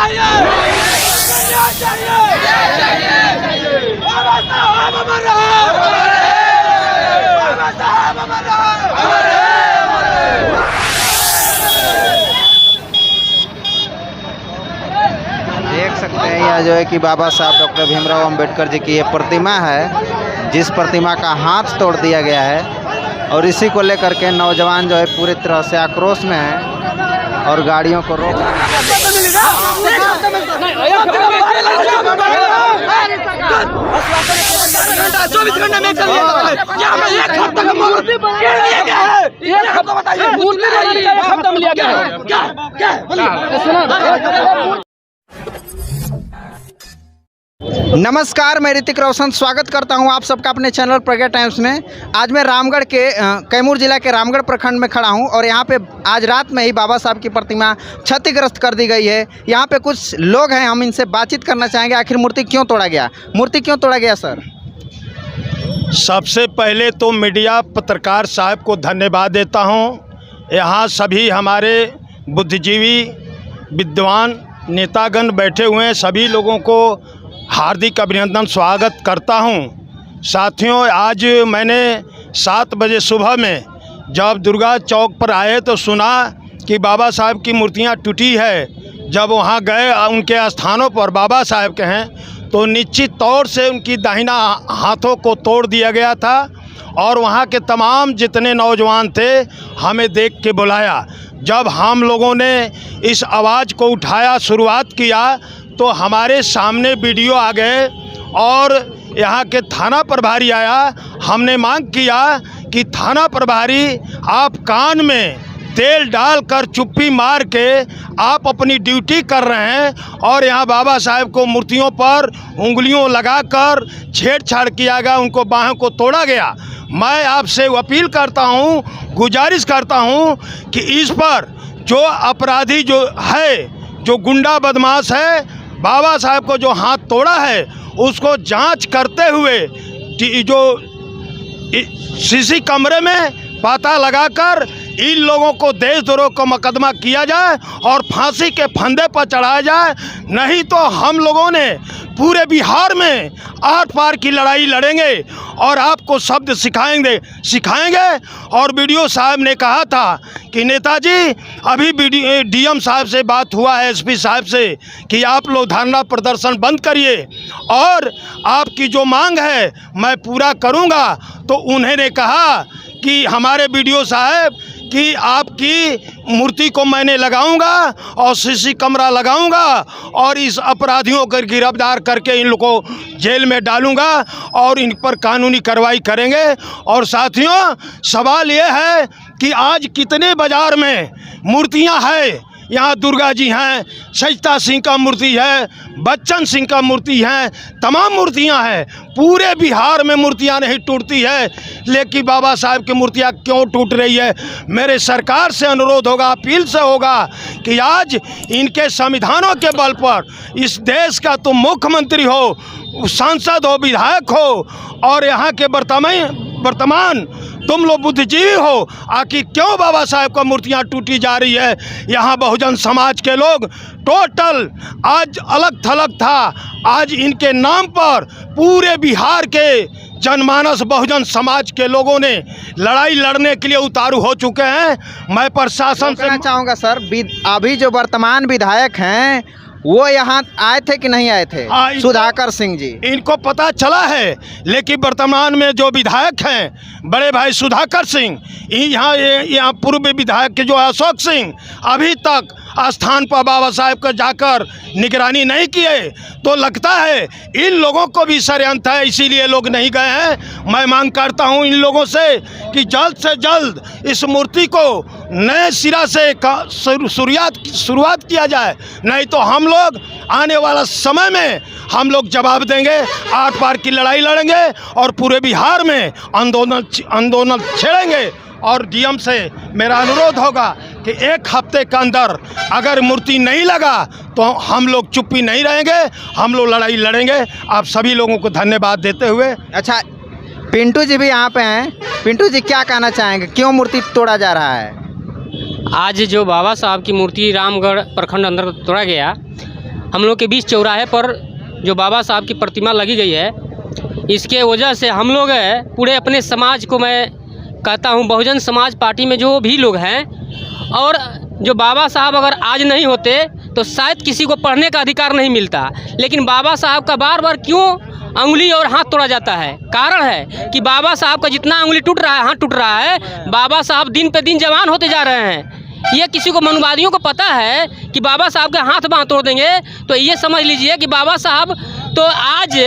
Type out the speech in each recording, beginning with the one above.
देख सकते हैं यह जो है कि बाबा साहब डॉक्टर भीमराव अंबेडकर जी की ये प्रतिमा है, जिस प्रतिमा का हाथ तोड़ दिया गया है और इसी को लेकर के नौजवान जो है पूरी तरह से आक्रोश में है और गाड़ियों को रोक नमस्कार, मैं ऋतिक रोशन स्वागत करता हूं आप सबका अपने चैनल प्रज्ञा टाइम्स में। आज मैं रामगढ़ के कैमूर जिला के रामगढ़ प्रखंड में खड़ा हूं और यहां पे आज रात में ही बाबा साहब की प्रतिमा क्षतिग्रस्त कर दी गई है। यहां पे कुछ लोग हैं, हम इनसे बातचीत करना चाहेंगे। आखिर मूर्ति क्यों तोड़ा गया? मूर्ति क्यों तोड़ा गया सर? सबसे पहले तो मीडिया पत्रकार साहब को धन्यवाद देता हूं। यहाँ सभी हमारे बुद्धिजीवी विद्वान नेतागण बैठे हुए हैं, सभी लोगों को हार्दिक अभिनंदन स्वागत करता हूं। साथियों, आज मैंने 7 बजे सुबह में जब दुर्गा चौक पर आए तो सुना कि बाबा साहब की मूर्तियां टूटी है। जब वहां गए उनके स्थानों पर बाबा साहब के हैं तो निश्चित तौर से उनकी दाहिना हाथों को तोड़ दिया गया था और वहां के तमाम जितने नौजवान थे हमें देख के बुलाया। जब हम लोगों ने इस आवाज़ को उठाया, शुरुआत किया, तो हमारे सामने वीडियो आ गए और यहाँ के थाना प्रभारी आया। हमने मांग किया कि थाना प्रभारी, आप कान में तेल डालकर चुप्पी मार के आप अपनी ड्यूटी कर रहे हैं और यहाँ बाबा साहब को मूर्तियों पर उंगलियों लगाकर छेड़छाड़ किया गया, उनको बाहों को तोड़ा गया। मैं आपसे अपील करता हूँ, गुजारिश करता हूँ कि इस पर जो अपराधी जो है, जो गुंडा बदमाश है, बाबा साहब को जो हाथ तोड़ा है उसको जांच करते हुए जो सीसी कैमरे में पता लगाकर इन लोगों को देशद्रोह का मुकदमा किया जाए और फांसी के फंदे पर चढ़ाया जाए। नहीं तो हम लोगों ने पूरे बिहार में आर पार की लड़ाई लड़ेंगे और आपको शब्द सिखाएंगे। और वीडियो साहब ने कहा था कि नेताजी, अभी डीएम साहब से बात हुआ है, एसपी साहब से, कि आप लोग धरना प्रदर्शन बंद करिए और आपकी जो मांग है मैं पूरा करूंगा। तो उन्होंने कहा कि हमारे वीडियो साहब कि आपकी मूर्ति को मैंने लगाऊंगा और सीसी कैमरा लगाऊंगा और इस अपराधियों को गिरफ्तार करके इन लोगों को जेल में डालूंगा और इन पर कानूनी कार्रवाई करेंगे। और साथियों, सवाल ये है कि आज कितने बाज़ार में मूर्तियां हैं। यहाँ दुर्गा जी हैं, सविता सिंह का मूर्ति है, बच्चन सिंह का मूर्ति है, तमाम मूर्तियां हैं। पूरे बिहार में मूर्तियां नहीं टूटती है, लेकिन बाबा साहब की मूर्तियां क्यों टूट रही है? मेरे सरकार से अनुरोध होगा, अपील से होगा कि आज इनके संविधानों के बल पर इस देश का तुम मुख्यमंत्री हो, सांसद हो, विधायक हो और यहाँ के वर्तमान तुम लोग बुद्धिजीवी हो, आखिर क्यों बाबा साहब का मूर्तियां टूटी जा रही है? यहाँ बहुजन समाज के लोग टोटल आज अलग थलग था। आज इनके नाम पर पूरे बिहार के जनमानस बहुजन समाज के लोगों ने लड़ाई लड़ने के लिए उतारू हो चुके हैं। मैं प्रशासन से चाहूँगा सर, अभी जो वर्तमान विधायक हैं वो यहाँ आए थे कि नहीं आए थे? सुधाकर सिंह जी, इनको पता चला है, लेकिन वर्तमान में जो विधायक हैं बड़े भाई सुधाकर सिंह, यहाँ पूर्व विधायक के जो अशोक सिंह अभी तक स्थान पर बाबा साहब का जाकर निगरानी नहीं किए, तो लगता है इन लोगों को भी षड्यंत्र है, इसीलिए लोग नहीं गए हैं। मैं मांग करता हूं इन लोगों से कि जल्द से जल्द इस मूर्ति को नए सिरा से शुरुआत किया जाए, नहीं तो हम लोग आने वाला समय में हम लोग जवाब देंगे, आर पार की लड़ाई लड़ेंगे और पूरे बिहार में आंदोलन छेड़ेंगे। और डीएम से मेरा अनुरोध होगा कि 1 हफ्ते के अंदर अगर मूर्ति नहीं लगा तो हम लोग चुप्पी नहीं रहेंगे, हम लोग लड़ाई लड़ेंगे। आप सभी लोगों को धन्यवाद देते हुए। अच्छा, पिंटू जी भी यहाँ पे हैं। पिंटू जी क्या कहना चाहेंगे, क्यों मूर्ति तोड़ा जा रहा है? आज जो बाबा साहब की मूर्ति रामगढ़ प्रखंड अंदर तोड़ा गया, हम लोग के बीच चौराहे पर जो बाबा साहब की प्रतिमा लगी गई है, इसके वजह से हम लोग पूरे अपने समाज को, मैं कहता हूँ बहुजन समाज पार्टी में जो भी लोग हैं, और जो बाबा साहब अगर आज नहीं होते तो शायद किसी को पढ़ने का अधिकार नहीं मिलता, लेकिन बाबा साहब का बार बार क्यों अंगुली और हाथ तोड़ा जाता है? कारण है कि बाबा साहब का जितना अंगुली टूट रहा है, हाथ टूट रहा है, बाबा साहब दिन पे दिन जवान होते जा रहे हैं। ये किसी को मनुवादियों को पता है कि बाबा साहब के हाथ बाँह तोड़ देंगे, तो ये समझ लीजिए कि बाबा साहब तो आज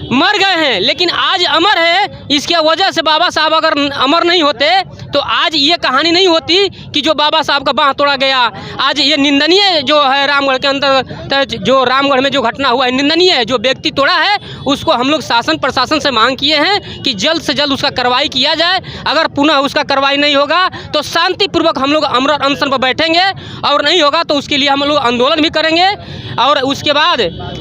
मर गए हैं लेकिन आज अमर है। इसके वजह से बाबा साहब अगर अमर नहीं होते तो आज ये कहानी नहीं होती कि जो बाबा साहब का बाँह तोड़ा गया। आज ये निंदनीय जो है, रामगढ़ के अंदर जो रामगढ़ में जो घटना हुआ है निंदनीय है। जो व्यक्ति तोड़ा है उसको हम लोग शासन प्रशासन से मांग किए हैं कि जल्द से जल्द उसका कार्रवाई किया जाए। अगर पुनः उसका कार्रवाई नहीं होगा तो शांतिपूर्वक हम लोग अमर अनशन पर बैठेंगे, और नहीं होगा तो उसके लिए हम लोग आंदोलन भी करेंगे। और उसके बाद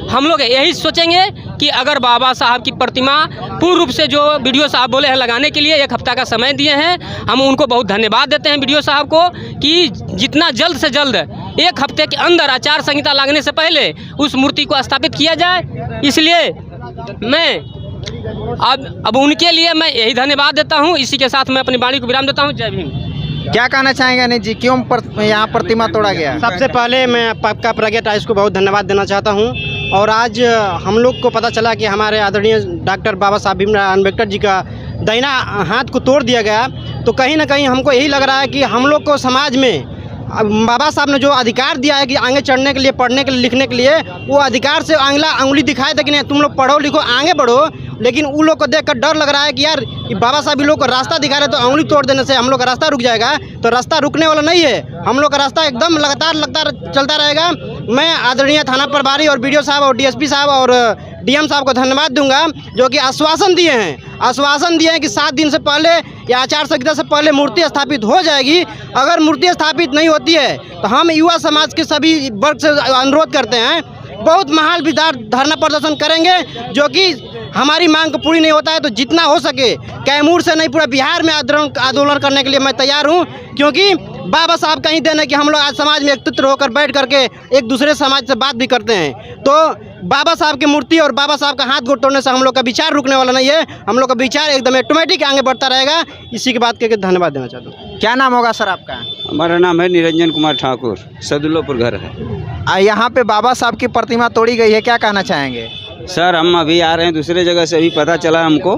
हम लोग यही सोचेंगे कि अगर बाबा साहब की प्रतिमा पूर्ण रूप से, जो वीडियो साहब बोले हैं लगाने के लिए 1 हफ्ता का समय दिए हैं, हम उनको बहुत धन्यवाद देते हैं वीडियो साहब को कि जितना जल्द से जल्द 1 हफ्ते के अंदर आचार संहिता लगने से पहले उस मूर्ति को स्थापित किया जाए। इसलिए मैं अब उनके लिए मैं यही धन्यवाद देता हूँ। इसी के साथ मैं अपनी वाणी को विराम देता हूँ। जय भीम। क्या कहना चाहेंगे अनिल जी, क्यों यहाँ प्रतिमा तोड़ा गया? सबसे पहले मैं आपका प्रज्ञा टाइम्स को बहुत धन्यवाद देना चाहता हूं। और आज हम लोग को पता चला कि हमारे आदरणीय डॉक्टर बाबा साहब भीमराव अम्बेडकर जी का दाहिना हाथ को तोड़ दिया गया, तो कहीं ना कहीं हमको यही लग रहा है कि हम लोग को समाज में बाबा साहब ने जो अधिकार दिया है कि आगे चढ़ने के लिए, पढ़ने के लिए, लिखने के लिए, वो अधिकार से अंगुली दिखाए थे कि नहीं तुम लोग पढ़ो लिखो आगे बढ़ो। लेकिन उन लोग को देखकर डर लग रहा है कि यार बाबा साहब भी लोग को रास्ता दिखा रहे, तो अंगुली तोड़ देने से हम लोग का रास्ता रुक जाएगा। तो रास्ता रुकने वाला नहीं है, हम लोग का रास्ता एकदम लगातार चलता रहेगा। मैं आदरणीय थाना प्रभारी और BDO साहब और DSP साहब और DM साहब को धन्यवाद दूंगा, जो कि आश्वासन दिए हैं कि 7 दिन से पहले या आचार संहिता से पहले मूर्ति स्थापित हो जाएगी। अगर मूर्ति स्थापित नहीं होती है तो हम युवा समाज के सभी वर्ग से अनुरोध करते हैं, बहुत महाल विदार धरना प्रदर्शन करेंगे। जो कि हमारी मांग को पूरी नहीं होता है तो जितना हो सके कैमूर से नहीं पूरा बिहार में आंदोलन करने के लिए मैं तैयार हूं, क्योंकि बाबा साहब कहीं देने कि हम लोग आज समाज में एकत्रित होकर बैठ करके एक दूसरे समाज से बात भी करते हैं। तो बाबा साहब की मूर्ति और बाबा साहब का हाथ गोड़ तोड़ने से हम लोग का विचार रुकने वाला नहीं है, हम लोग का विचार एकदम ऑटोमेटिक आगे बढ़ता रहेगा। इसी की बात करके धन्यवाद देना चाहता हूँ। क्या नाम होगा सर आपका? हमारा नाम है निरंजन कुमार ठाकुर, सदुल्लापुर घर है। यहाँ पे बाबा साहब की प्रतिमा तोड़ी गई है, क्या कहना चाहेंगे? सर हम अभी आ रहे हैं दूसरे जगह से, अभी पता चला हमको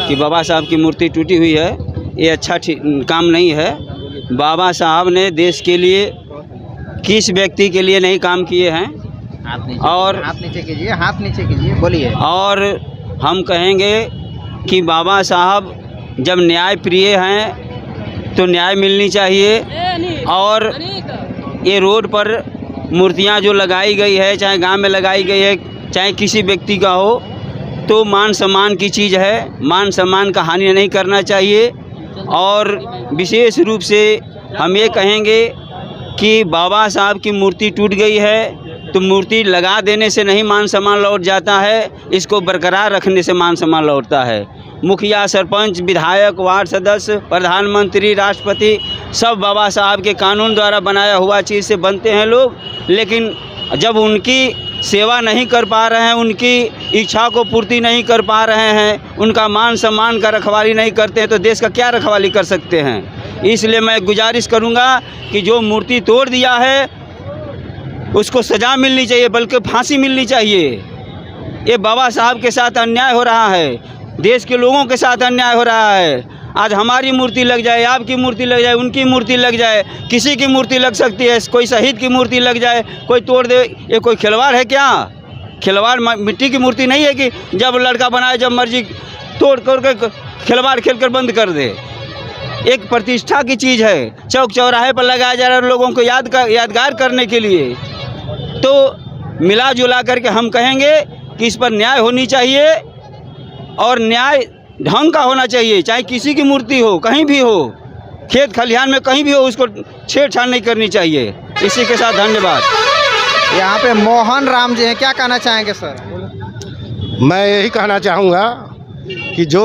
कि बाबा साहब की मूर्ति टूटी हुई है। ये अच्छा काम नहीं है। बाबा साहब ने देश के लिए किस व्यक्ति के लिए नहीं काम किए हैं। और हाथ नीचे कीजिए, हाथ नीचे कीजिए, बोलिए। और हम कहेंगे कि बाबा साहब जब न्याय प्रिय हैं तो न्याय मिलनी चाहिए। और ये रोड पर मूर्तियां जो लगाई गई है, चाहे गांव में लगाई गई है, चाहे किसी व्यक्ति का हो, तो मान सम्मान की चीज़ है। मान सम्मान का हानि नहीं करना चाहिए। और विशेष रूप से हम ये कहेंगे कि बाबा साहब की मूर्ति टूट गई है तो मूर्ति लगा देने से नहीं मान सम्मान लौट जाता है, इसको बरकरार रखने से मान सम्मान लौटता है। मुखिया, सरपंच, विधायक, वार्ड सदस्य, प्रधानमंत्री, राष्ट्रपति सब बाबा साहब के कानून द्वारा बनाया हुआ चीज़ से बनते हैं लोग। लेकिन जब उनकी सेवा नहीं कर पा रहे हैं, उनकी इच्छा को पूर्ति नहीं कर पा रहे हैं, उनका मान सम्मान का रखवाली नहीं करते हैं, तो देश का क्या रखवाली कर सकते हैं। इसलिए मैं गुजारिश करूंगा कि जो मूर्ति तोड़ दिया है उसको सज़ा मिलनी चाहिए, बल्कि फांसी मिलनी चाहिए। ये बाबा साहब के साथ अन्याय हो रहा है, देश के लोगों के साथ अन्याय हो रहा है। आज हमारी मूर्ति लग जाए, आपकी मूर्ति लग जाए, उनकी मूर्ति लग जाए, किसी की मूर्ति लग सकती है, कोई शहीद की मूर्ति लग जाए, कोई तोड़ दे। ये कोई खिलवाड़ है क्या? खिलवाड़ मिट्टी की मूर्ति नहीं है कि जब लड़का बनाए जब मर्जी तोड़ करके खिलवाड़ खेलकर बंद कर दे। एक प्रतिष्ठा की चीज़ है, चौक चौराहे पर लगाया जा रहा है लोगों को यादगार करने के लिए। तो मिला जुला करके हम कहेंगे कि इस पर न्याय होनी चाहिए, और न्याय ढंग का होना चाहिए। चाहे किसी की मूर्ति हो, कहीं भी हो, खेत खलिहान में कहीं भी हो, उसको छेड़छाड़ नहीं करनी चाहिए। इसी के साथ धन्यवाद। यहाँ पे मोहन राम जी हैं, क्या कहना चाहेंगे सर? मैं यही कहना चाहूँगा कि जो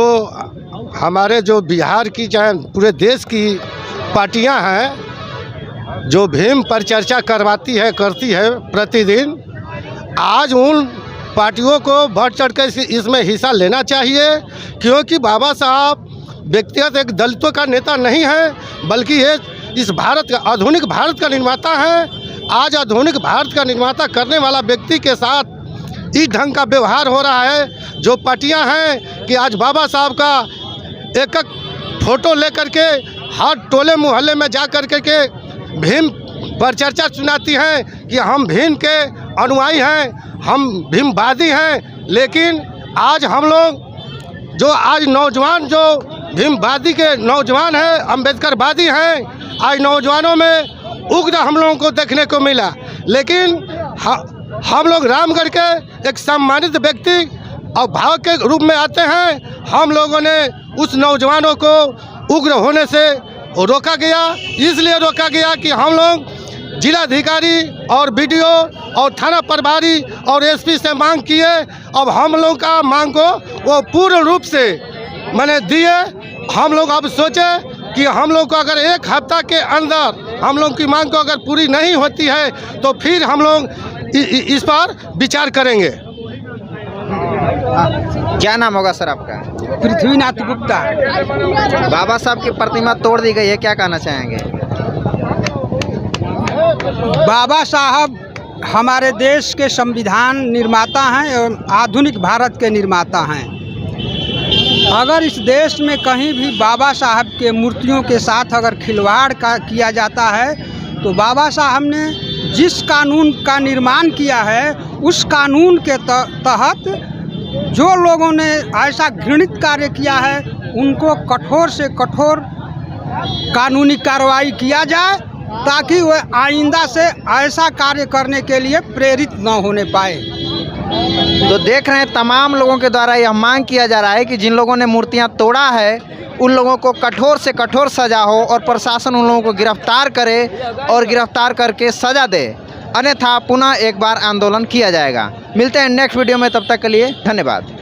हमारे जो बिहार की चाहे पूरे देश की पार्टियां हैं, जो भीम पर चर्चा करती है प्रतिदिन, आज उन पार्टियों को बढ़ चढ़ कर इसमें हिस्सा लेना चाहिए, क्योंकि बाबा साहब व्यक्तिगत एक दलितों का नेता नहीं है, बल्कि ये इस भारत का आधुनिक भारत का निर्माता है। आज आधुनिक भारत का निर्माता करने वाला व्यक्ति के साथ इस ढंग का व्यवहार हो रहा है। जो पार्टियां हैं कि आज बाबा साहब का एक एक फोटो लेकर के हर टोले मोहल्ले में जा कर के भीम पर चर्चा सुनाती हैं कि हम भीम के अनुयायी हैं, हम भीमवादी हैं, लेकिन आज हम लोग जो आज नौजवान जो भीमवादी के नौजवान हैं, अम्बेडकरवादी हैं, आज नौजवानों में उग्र हम लोगों को देखने को मिला। लेकिन हम लोग रामगढ़ के एक सम्मानित व्यक्ति और भाव के रूप में आते हैं। हम लोगों ने उस नौजवानों को उग्र होने से रोका गया, इसलिए रोका गया कि हम लोग जिलाधिकारी और बीडीओ और थाना प्रभारी और एसपी से मांग किए। अब हम लोग का मांग को वो पूर्ण रूप से मैंने दिए। हम लोग अब सोचे कि हम लोग को अगर एक हफ्ता के अंदर हम लोग की मांग को अगर पूरी नहीं होती है तो फिर हम लोग इस पर विचार करेंगे। क्या नाम होगा सर आपका? पृथ्वीनाथ गुप्ता। बाबा साहब की प्रतिमा तोड़ दी गई है, क्या कहना चाहेंगे? बाबा साहब हमारे देश के संविधान निर्माता हैं और आधुनिक भारत के निर्माता हैं। अगर इस देश में कहीं भी बाबा साहब के मूर्तियों के साथ अगर खिलवाड़ किया जाता है तो बाबा साहब ने जिस कानून का निर्माण किया है उस कानून के तहत जो लोगों ने ऐसा घृणित कार्य किया है उनको कठोर से कठोर कानूनी कार्रवाई किया जाए, ताकि वह आइंदा से ऐसा कार्य करने के लिए प्रेरित न होने पाए। तो देख रहे हैं तमाम लोगों के द्वारा यह मांग किया जा रहा है कि जिन लोगों ने मूर्तियां तोड़ा है उन लोगों को कठोर से कठोर सज़ा हो और प्रशासन उन लोगों को गिरफ्तार करे और गिरफ्तार करके सज़ा दे, अन्यथा पुनः एक बार आंदोलन किया जाएगा। मिलते हैं नेक्स्ट वीडियो में, तब तक के लिए धन्यवाद।